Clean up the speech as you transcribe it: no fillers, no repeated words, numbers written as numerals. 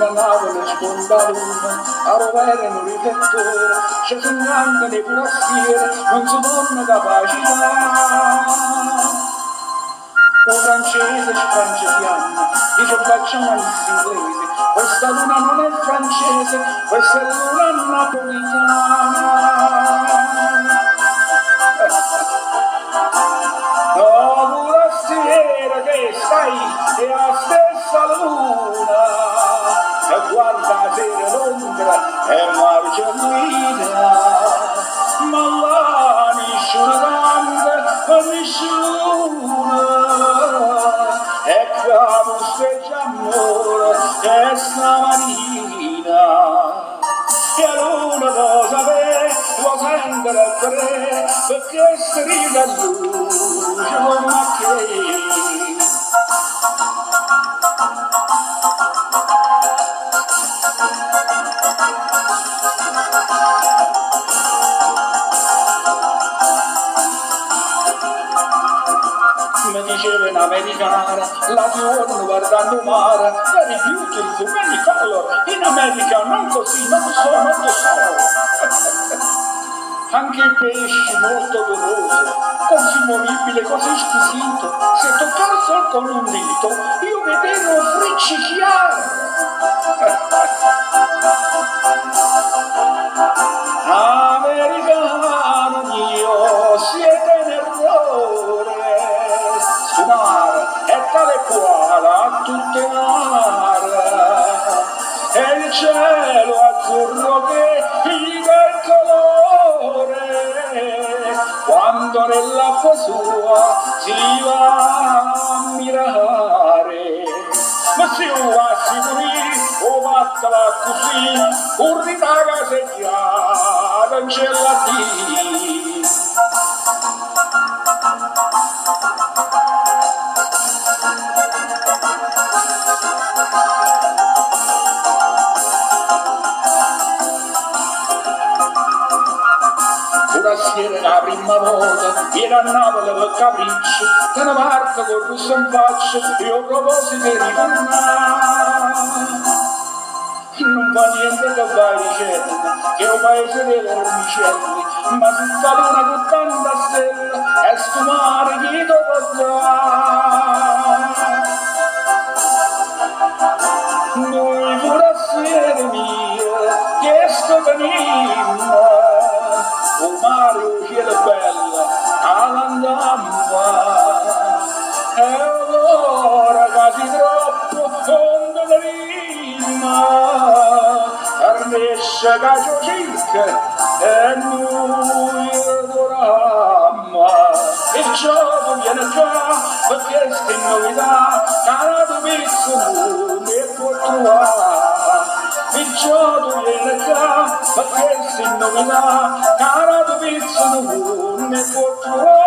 una nave le sponda l'una, a rovere un riflettore, c'è un grande nei burastieri, non si torna capacità. Un francese francesiano, dice facciamo inglese, questa luna non è francese, questa è luna napolitana. No, burastiera che stai, è la stessa luna, e guarda se Londra è Marcellina, ma là nessuna canta, nessuna, e camo steggia amore, e stamattina. E allora lo sapere, lo sentire per perché strida a luce come a che. Mi diceva un'americana, la giorno guardando il mare, very beautiful, many color, in America non così, non so, non lo so. Anche il pesce molto doloroso, così moribile, così squisito, se toccare solo con un dito, io vedevo friccichiare. Americano mio, siete in errore, su mare è tale quale a tutte mare, e il cielo azzurro che gli dà il colore, quando nell'acqua sua si va a mirare. Ma se io vassi qui, o vattela così, corri da caseggiata, non c'è la dì. Una sera la prima volta viene a Napoli per capriccio, te ne parte col russo in faccia, io proposito di ritornare. Non fa niente che vai dicendo, che è un paese dei vermicelli, ma se fa luna con tanta stella, è sfumare chi dopo dare. Noi burastiere mie, che sto venimmo, o mare che è bella, all'andamma, e allora quasi troppo fondo la rima, armessa cacio circa, e noi adoramma, il gioco viene già, perché sta in novità, canato pizzo ne può trovare. Il gioco viene già, perché si nomina, cara tu pizza non ne può trovare.